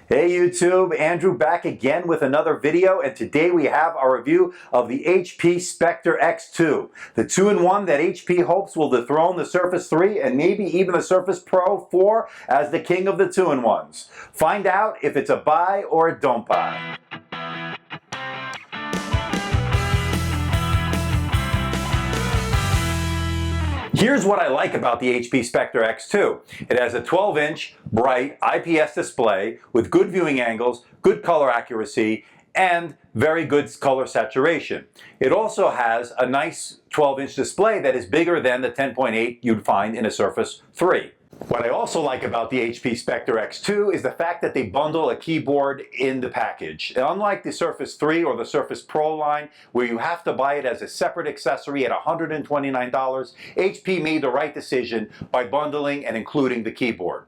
Hey YouTube, Andrew back again with another video, and today we have our review of the HP Spectre X2, the 2-in-1 that HP hopes will dethrone the Surface 3 and maybe even the Surface Pro 4 as the king of the 2-in-1s. Find out if it's a buy or a don't buy. Here's what I like about the HP Spectre X2. It has a 12-inch bright IPS display with good viewing angles, good color accuracy, and very good color saturation. It also has a nice 12-inch display that is bigger than the 10.8 you'd find in a Surface 3. What I also like about the HP Spectre X2 is the fact that they bundle a keyboard in the package. Unlike the Surface 3 or the Surface Pro line, where you have to buy it as a separate accessory at $129, HP made the right decision by bundling and including the keyboard.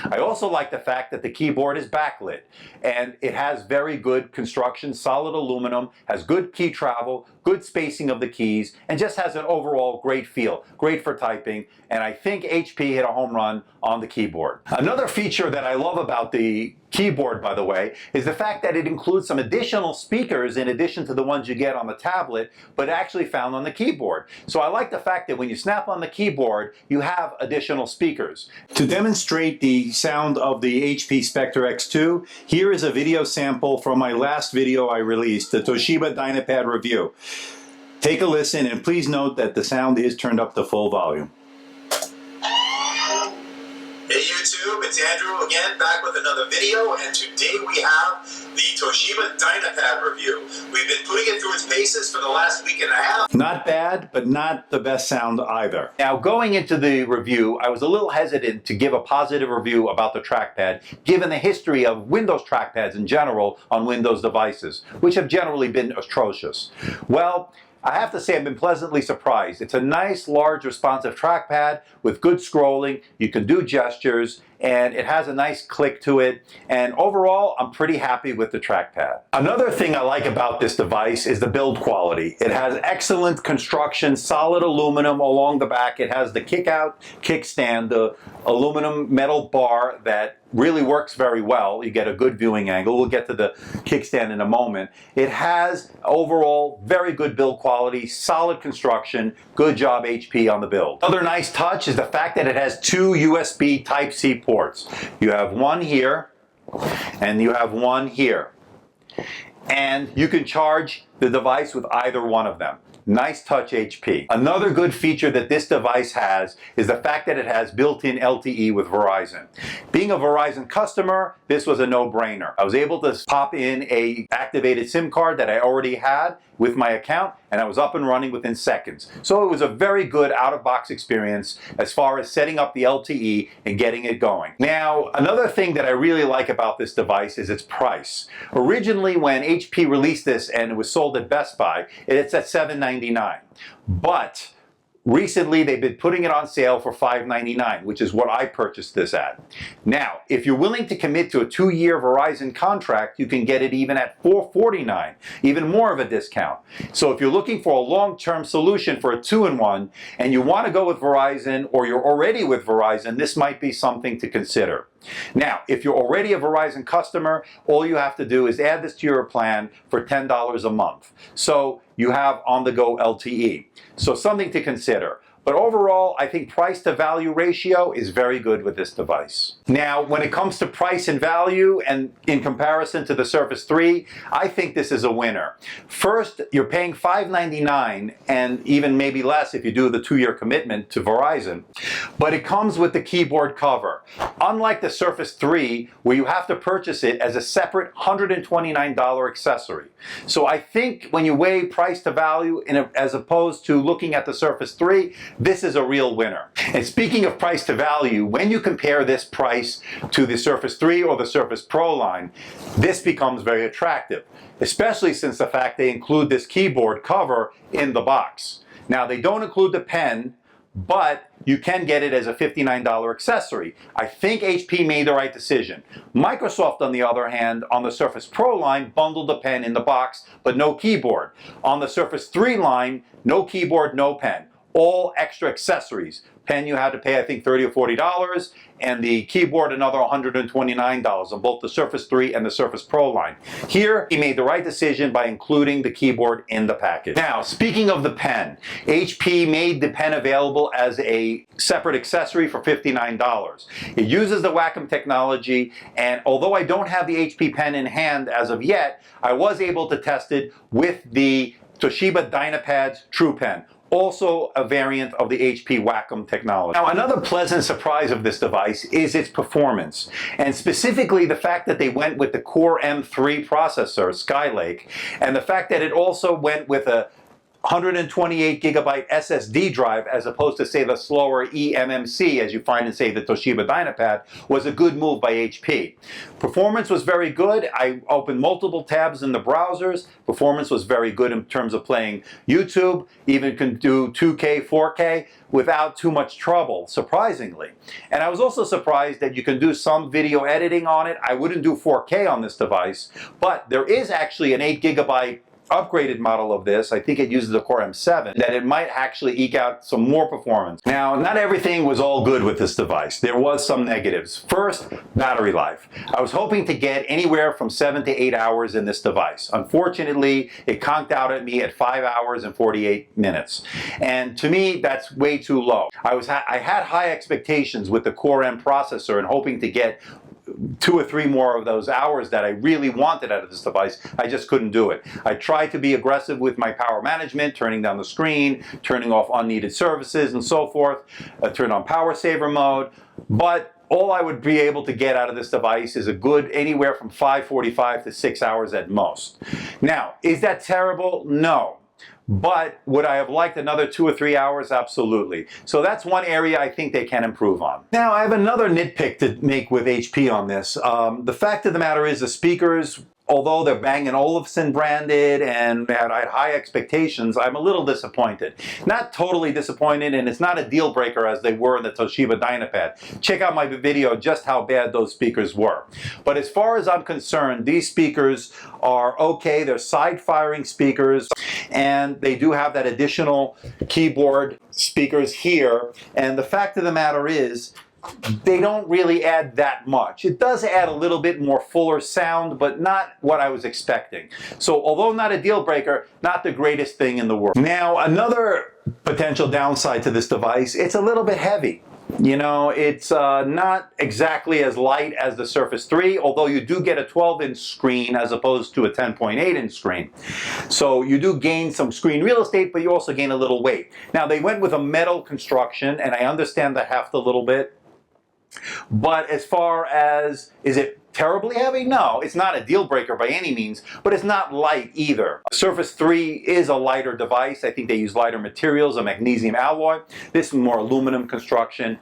I also like the fact that the keyboard is backlit and it has very good construction, solid aluminum, has good key travel, good spacing of the keys, and just has an overall great feel, great for typing, and I think HP hit a home run on the keyboard. Another feature that I love about the keyboard, by the way, is the fact that it includes some additional speakers in addition to the ones you get on the tablet, but actually found on the keyboard. So I like the fact that when you snap on the keyboard, you have additional speakers. To demonstrate the sound of the HP Spectre X2, here is a video sample from my last video I released, the Toshiba Dynapad review. Take a listen and please note that the sound is turned up to full volume. Hey YouTube, it's Andrew again, back with another video, and today we have the Toshiba Dynapad review. We've been putting it through its paces for the last week and a half. Not bad, but not the best sound either. Now, going into the review, I was a little hesitant to give a positive review about the trackpad, given the history of Windows trackpads in general on Windows devices, which have generally been atrocious. Well, I have to say I've been pleasantly surprised. It's a nice, large, responsive trackpad with good scrolling. You can do gestures, and it has a nice click to it. And overall, I'm pretty happy with the trackpad. Another thing I like about this device is the build quality. It has excellent construction, solid aluminum along the back. It has the kick-out kickstand, the aluminum metal bar that really works very well. You get a good viewing angle. We'll get to the kickstand in a moment. It has overall very good build quality, solid construction, good job HP on the build. Another nice touch is the fact that it has two USB Type-C ports. You have one here and you have one here. And you can charge the device with either one of them. Nice touch, HP. Another good feature that this device has is the fact that it has built-in LTE with Verizon. Being a Verizon customer, this was a no-brainer. I was able to pop in a activated SIM card that I already had with my account, and I was up and running within seconds. So it was a very good out-of-box experience as far as setting up the LTE and getting it going. Now, another thing that I really like about this device is its price. Originally, when HP released this and it was sold at Best Buy, it's at $799. But recently, they've been putting it on sale for $599, which is what I purchased this at. Now, if you're willing to commit to a 2-year Verizon contract, you can get it even at $449, even more of a discount. So if you're looking for a long-term solution for a 2-in-1 and you want to go with Verizon or you're already with Verizon, this might be something to consider. Now, if you're already a Verizon customer, all you have to do is add this to your plan for $10 a month. So you have on-the-go LTE. So something to consider. But overall, I think price to value ratio is very good with this device. Now, when it comes to price and value, and in comparison to the Surface 3, I think this is a winner. First, you're paying $599, and even maybe less if you do the 2-year commitment to Verizon. But it comes with the keyboard cover. Unlike the Surface 3, where you have to purchase it as a separate $129 accessory. So I think when you weigh price to value as opposed to looking at the Surface 3, this is a real winner. And speaking of price to value, when you compare this price to the Surface 3 or the Surface Pro line, this becomes very attractive, especially since the fact they include this keyboard cover in the box. Now, they don't include the pen, but you can get it as a $59 accessory. I think HP made the right decision. Microsoft, on the other hand, on the Surface Pro line, bundled the pen in the box, but no keyboard. On the Surface 3 line, no keyboard, no pen. All extra accessories. Pen you had to pay, I think, $30 or $40, and the keyboard another $129 on both the Surface 3 and the Surface Pro line. Here, he made the right decision by including the keyboard in the package. Now, speaking of the pen, HP made the pen available as a separate accessory for $59. It uses the Webcam technology, and although I don't have the HP pen in hand as of yet, I was able to test it with the Toshiba Dynapad's True Pen, also a variant of the HP Wacom technology. Now, another pleasant surprise of this device is its performance, and specifically the fact that they went with the Core M3 processor, Skylake, and the fact that it also went with a 128 gigabyte SSD drive as opposed to, say, the slower eMMC as you find in, say, the Toshiba Dynapad, was a good move by HP. Performance was very good. I opened multiple tabs in the browsers. Performance was very good in terms of playing YouTube, even can do 2K, 4K without too much trouble, surprisingly. And I was also surprised that you can do some video editing on it. I wouldn't do 4K on this device, but there is actually an 8 gigabyte upgraded model of this. I think it uses the Core M7, that it might actually eke out some more performance. Now, not everything was all good with this device. There was some negatives. First, battery life. I was hoping to get anywhere from 7 to 8 hours in this device. Unfortunately, it conked out at me at 5 hours and 48 minutes. And to me, that's way too low. I had high expectations with the Core M processor and hoping to get 2 or 3 more of those hours that I really wanted out of this device. I just couldn't do it. I tried to be aggressive with my power management, turning down the screen, turning off unneeded services and so forth, turn on power saver mode, but all I would be able to get out of this device is a good anywhere from 5:45 to 6 hours at most. Now, is that terrible? No. But would I have liked another 2 or 3 hours? Absolutely. So that's one area I think they can improve on. Now, I have another nitpick to make with HP on this. The fact of the matter is the speakers, although they're Bang & Olufsen branded and I had high expectations, I'm a little disappointed. Not totally disappointed, and it's not a deal breaker as they were in the Toshiba Dynapad. Check out my video just how bad those speakers were. But as far as I'm concerned, these speakers are okay. They're side-firing speakers, and they do have that additional keyboard speakers here. And the fact of the matter is, they don't really add that much. It does add a little bit more fuller sound, but not what I was expecting. So although not a deal breaker, not the greatest thing in the world. Now, another potential downside to this device, it's a little bit heavy. You know, it's not exactly as light as the Surface 3, although you do get a 12-inch screen as opposed to a 10.8-inch screen. So you do gain some screen real estate, but you also gain a little weight. Now, they went with a metal construction, and I understand the heft a little bit. But as far as, is it terribly heavy? No, it's not a deal breaker by any means, but it's not light either. Surface 3 is a lighter device. I think they use lighter materials, a magnesium alloy. This is more aluminum construction.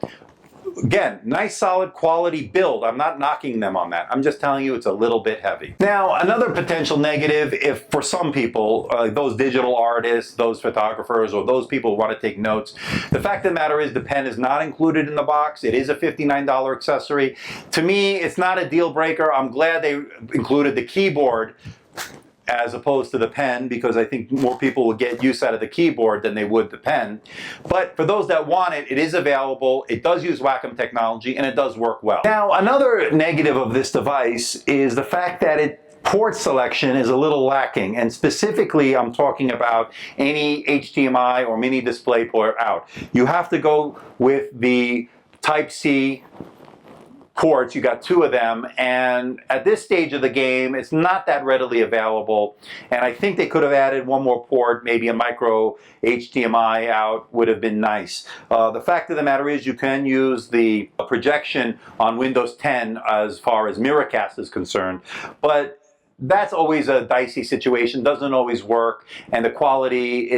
Again, nice solid quality build. I'm not knocking them on that. I'm just telling you it's a little bit heavy. Now, another potential negative, if for some people, those digital artists, those photographers, or those people who want to take notes, the fact of the matter is the pen is not included in the box. It is a $59 accessory. To me, it's not a deal breaker. I'm glad they included the keyboard as opposed to the pen, because I think more people will get use out of the keyboard than they would the pen. But for those that want it, it is available. It does use Wacom technology, and it does work well. Now, another negative of this device is the fact that port selection is a little lacking, and specifically I'm talking about any HDMI or mini display port out. You have to go with the Type-C ports. You got 2 of them, and at this stage of the game it's not that readily available, and I think they could have added one more port, maybe a micro HDMI out would have been nice. The fact of the matter is you can use the projection on Windows 10 as far as Miracast is concerned, but that's always a dicey situation, doesn't always work, and the quality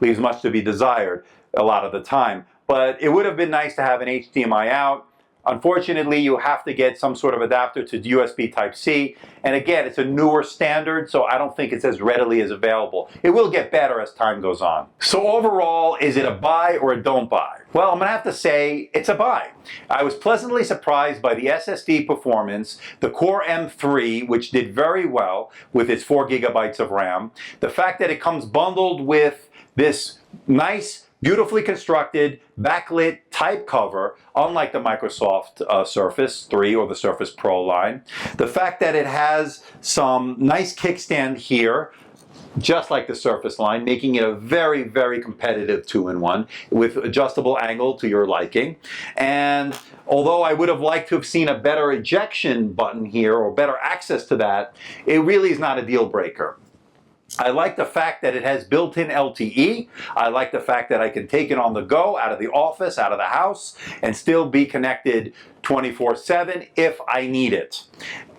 leaves much to be desired a lot of the time. But it would have been nice to have an HDMI out. Unfortunately, you have to get some sort of adapter to USB Type-C. And again, it's a newer standard, so I don't think it's as readily as available. It will get better as time goes on. So overall, is it a buy or a don't buy? Well, I'm going to have to say it's a buy. I was pleasantly surprised by the SSD performance, the Core M3, which did very well with its 4 gigabytes of RAM. The fact that it comes bundled with this nice Beautifully constructed, backlit type cover, unlike the Microsoft Surface 3 or the Surface Pro line. The fact that it has some nice kickstand here, just like the Surface line, making it a very, very competitive 2-in-1 with adjustable angle to your liking. And although I would have liked to have seen a better ejection button here or better access to that, it really is not a deal breaker. I like the fact that it has built-in LTE. I like the fact that I can take it on the go, out of the office, out of the house, and still be connected 24/7 if I need it.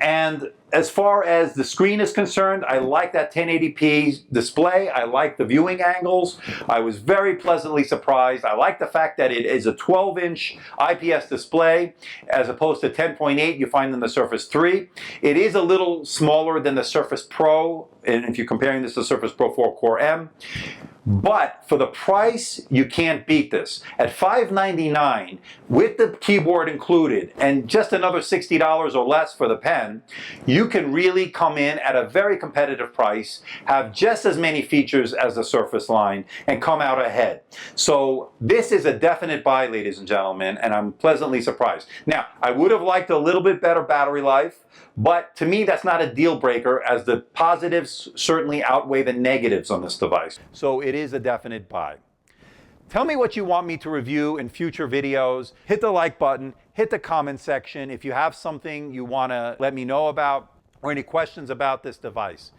And as far as the screen is concerned, I like that 1080p display. I like the viewing angles. I was very pleasantly surprised. I like the fact that it is a 12-inch IPS display as opposed to 10.8 you find in the Surface 3. It is a little smaller than the Surface Pro, and if you're comparing this to Surface Pro 4 Core M. But for the price, you can't beat this. At $599, with the keyboard included, and just another $60 or less for the pen, you can really come in at a very competitive price, have just as many features as the Surface line, and come out ahead. So this is a definite buy, ladies and gentlemen, and I'm pleasantly surprised. Now, I would have liked a little bit better battery life, but to me, that's not a deal breaker, as the positives certainly outweigh the negatives on this device. So it is a definite buy. Tell me what you want me to review in future videos. Hit the like button, hit the comment section if you have something you want to let me know about or any questions about this device.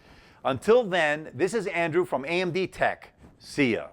Until then, this is Andrew from AMDtech. See ya.